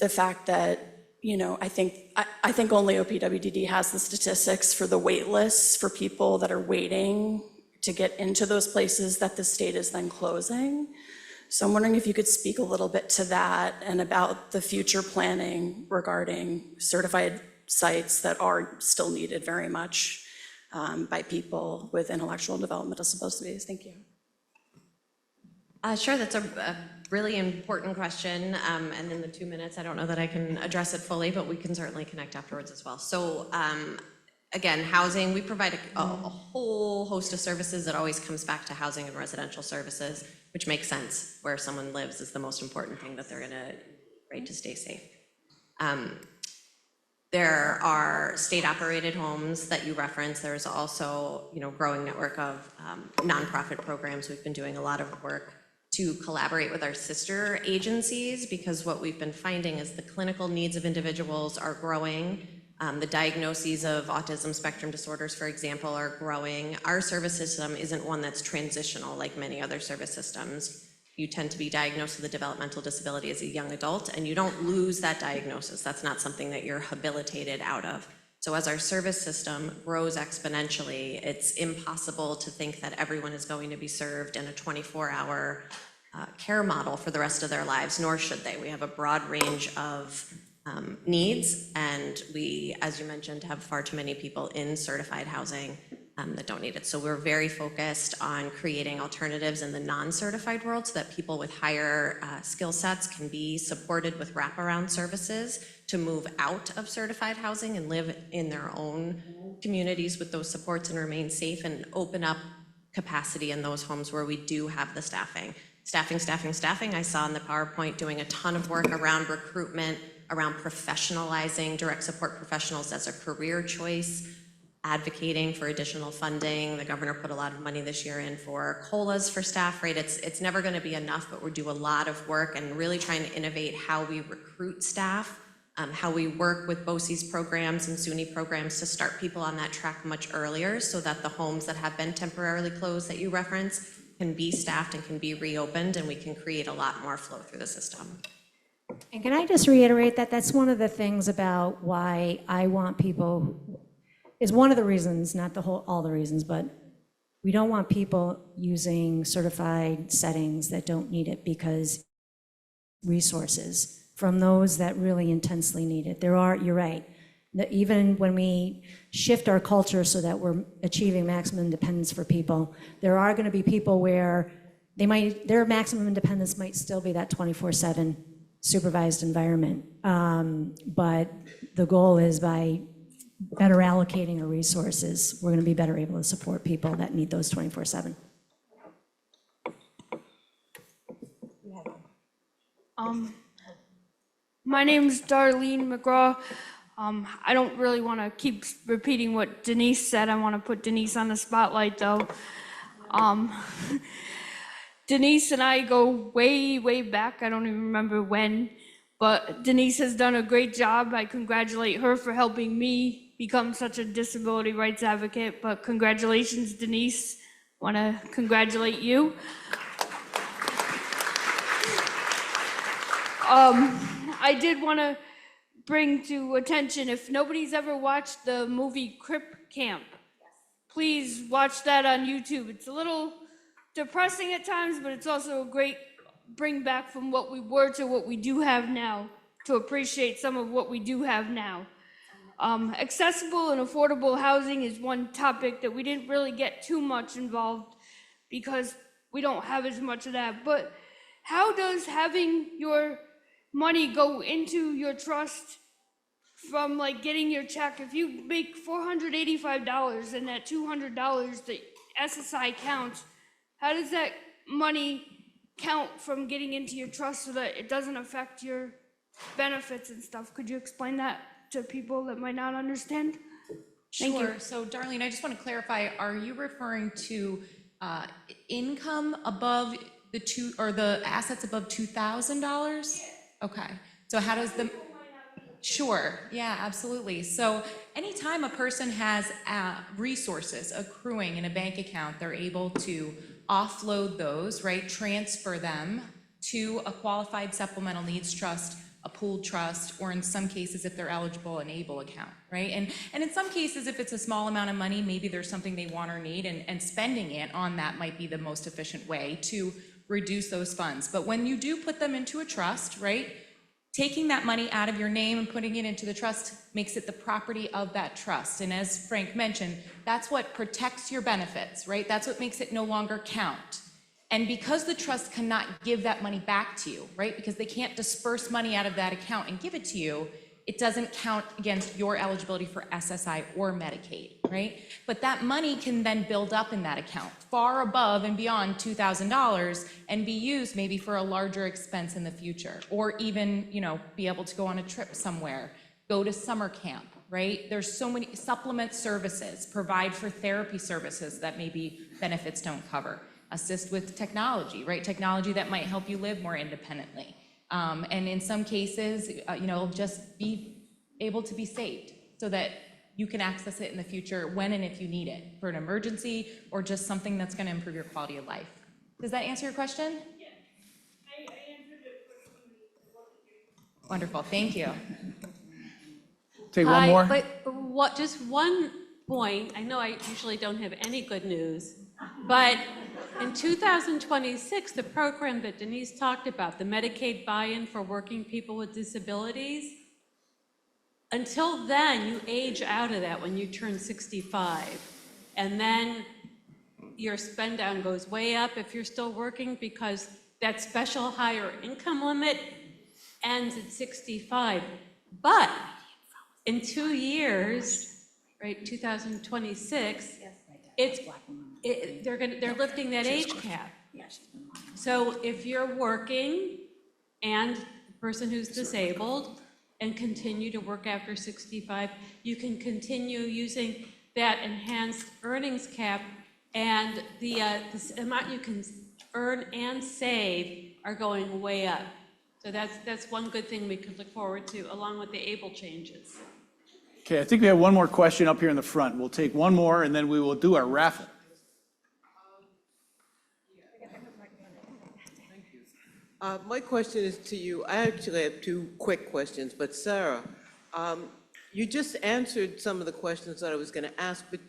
the fact that, you know, I think only OPWDD has the statistics for the wait lists for people that are waiting to get into those places that the state is then closing. So I'm wondering if you could speak a little bit to that and about the future planning regarding certified sites that are still needed very much by people with intellectual and developmental disabilities. Thank you.
Sure, that's a really important question. And in the 2 minutes, I don't know that I can address it fully, but we can certainly connect afterwards as well. So again, housing, we provide a whole host of services. It always comes back to housing and residential services, which makes sense. Where someone lives is the most important thing that they're gonna right to stay safe. There are state-operated homes that you referenced. There's also, you know, growing network of nonprofit programs. We've been doing a lot of work to collaborate with our sister agencies because what we've been finding is the clinical needs of individuals are growing. The diagnoses of autism spectrum disorders, for example, are growing. Our service system isn't one that's transitional like many other service systems. You tend to be diagnosed with a developmental disability as a young adult, and you don't lose that diagnosis. That's not something that you're habilitated out of. So as our service system grows exponentially, it's impossible to think that everyone is going to be served in a 24-hour care model for the rest of their lives, nor should they. We have a broad range of needs, and we, as you mentioned, have far too many people in certified housing that don't need it. So we're very focused on creating alternatives in the non-certified world so that people with higher skill sets can be supported with wraparound services to move out of certified housing and live in their own communities with those supports and remain safe and open up capacity in those homes where we do have the staffing. Staffing. I saw in the PowerPoint doing a ton of work around recruitment, around professionalizing direct support professionals as a career choice, advocating for additional funding. The governor put a lot of money this year in for COLAs for staff, right? It's never gonna be enough, but we do a lot of work and really trying to innovate how we recruit staff, how we work with BOCES programs and SUNY programs to start people on that track much earlier so that the homes that have been temporarily closed that you reference can be staffed and can be reopened, and we can create a lot more flow through the system.
And can I just reiterate that that's one of the things about why I want people, is one of the reasons, not the whole, all the reasons, but we don't want people using certified settings that don't need it, because resources from those that really intensely need it. There are, you're right, that even when we shift our culture so that we're achieving maximum independence for people, there are going to be people where they might, their maximum independence might still be that 24/7 supervised environment. But the goal is, by better allocating our resources, we're going to be better able to support people that need those 24/7.
My name's Darlene McGraw. I don't really want to keep repeating what Denise said. I want to put Denise on the spotlight, though. Denise and I go way, way back. I don't even remember when, but Denise has done a great job. I congratulate her for helping me become such a disability rights advocate, but congratulations, Denise. Want to congratulate you. I did want to bring to attention, if nobody's ever watched the movie Crip Camp, please watch that on YouTube. It's a little depressing at times, but it's also a great bring back from what we were to what we do have now, to appreciate some of what we do have now. Accessible and affordable housing is one topic that we didn't really get too much involved because we don't have as much of that. But how does having your money go into your trust from like getting your check? If you make $485 and that $200 that SSI counts, how does that money count from getting into your trust so that it doesn't affect your benefits and stuff? Could you explain that to people that might not understand? Thank you.
Sure. So Darlene, I just want to clarify, are you referring to income above the the assets above $2,000? Okay. So how does the... Sure. Yeah, absolutely. So anytime a person has resources accruing in a bank account, they're able to offload those, right? Transfer them to a qualified supplemental needs trust, a pooled trust, or in some cases, if they're eligible, an ABLE account, right? And in some cases, if it's a small amount of money, maybe there's something they want or need, and spending it on that might be the most efficient way to reduce those funds. But when you do put them into a trust, right, taking that money out of your name and putting it into the trust makes it the property of that trust. And as Frank mentioned, that's what protects your benefits, right? That's what makes it no longer count. And because the trust cannot give that money back to you, right? Because they can't disperse money out of that account and give it to you, it doesn't count against your eligibility for SSI or Medicaid, right? But that money can then build up in that account far above and beyond $2,000 and be used maybe for a larger expense in the future, or even, you know, be able to go on a trip somewhere, go to summer camp, right? There's so many supplement services, provide for therapy services that maybe benefits don't cover, assist with technology, right? Technology that might help you live more independently. And in some cases, you know, just be able to be saved so that you can access it in the future when and if you need it for an emergency or just something that's going to improve your quality of life. Does that answer your question?
Yes. I answered it for
Wonderful, thank you.
Take one more.
But what, just one point, I know I usually don't have any good news, but in 2026, the program that Denise talked about, the Medicaid buy-in for working people with disabilities, until then, you age out of that when you turn 65. And then your spend down goes way up if you're still working, because that special higher income limit ends at 65. But in 2 years, right, 2026, they're lifting that age cap. So if you're working and a person who's disabled and continue to work after 65, you can continue using that enhanced earnings cap, and the amount you can earn and save are going way up. So that's one good thing we could look forward to, along with the ABLE changes.
Okay, I think we have one more question up here in the front. We'll take one more and then we will do our raffle.
My question is to you. I actually have two quick questions, but Sarah, you just answered some of the questions that I was going to ask, but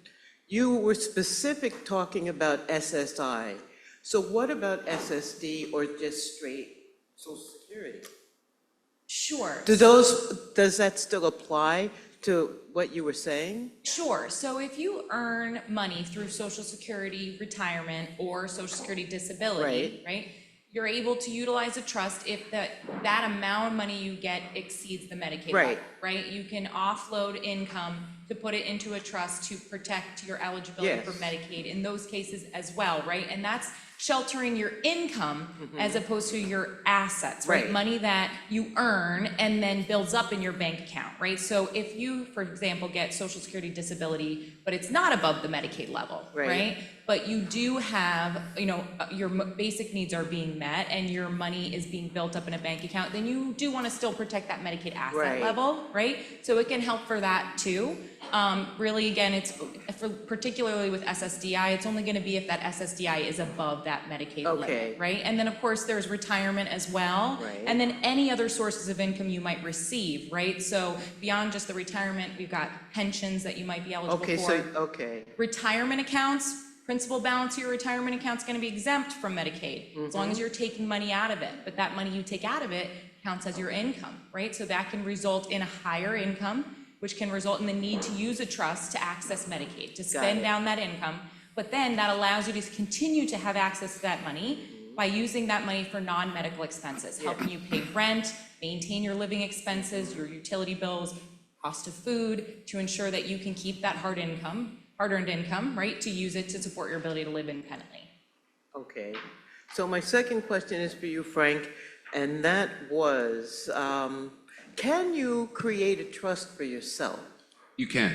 you were specific talking about SSI. So what about SSD or just straight Social Security?
Sure.
Does that still apply to what you were saying?
Sure. So if you earn money through Social Security retirement or Social Security disability, right? You're able to utilize a trust if that amount of money you get exceeds the Medicaid level, right? You can offload income to put it into a trust to protect your eligibility for Medicaid in those cases as well, right? And that's sheltering your income as opposed to your assets, right? Money that you earn and then builds up in your bank account, right? So if you, for example, get Social Security disability, but it's not above the Medicaid level, right? But you do have, you know, your basic needs are being met and your money is being built up in a bank account, then you do want to still protect that Medicaid asset level, right? So it can help for that too. Really, again, it's particularly with SSDI, it's only going to be if that SSDI is above that Medicaid limit, right? And then of course there's retirement as well, and then any other sources of income you might receive, right? So beyond just the retirement, we've got pensions that you might be eligible for. Retirement accounts, principal balance of your retirement account is going to be exempt from Medicaid as long as you're taking money out of it. But that money you take out of it counts as your income, right? So that can result in a higher income, which can result in the need to use a trust to access Medicaid, to spend down that income. But then that allows you to continue to have access to that money by using that money for non-medical expenses, helping you pay rent, maintain your living expenses, your utility bills, cost of food, to ensure that you can keep that hard-earned income, right, to use it to support your ability to live independently.
Okay. So my second question is for you, Frank, and that was, can you create a trust for yourself?
You can,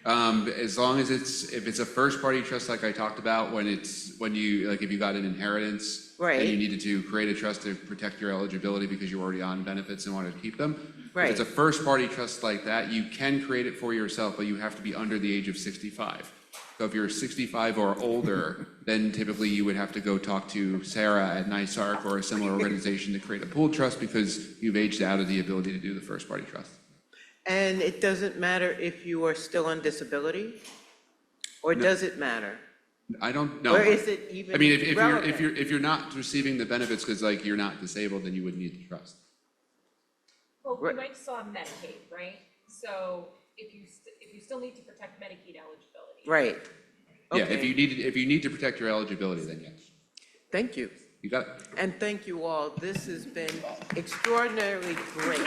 as long as if it's a first-party trust like I talked about, if you got an inheritance and you needed to create a trust to protect your eligibility because you're already on benefits and wanted to keep them. If it's a first-party trust like that, you can create it for yourself, but you have to be under the age of 65. So if you're 65 or older, then typically you would have to go talk to Sarah at NYSARC or a similar organization to create a pooled trust because you've aged out of the ability to do the first-party trust.
And it doesn't matter if you are still on disability? Or does it matter?
I don't know.
Or is it even
I mean,
relevant?
if you're not receiving the benefits because like you're not disabled, then you would need the trust.
Well, you might still have Medicaid, right? So if you still need to protect Medicaid eligibility.
Right. Okay.
Yeah, if you need to protect your eligibility, then yes.
Thank you.
You got it.
And thank you all. This has been extraordinarily great.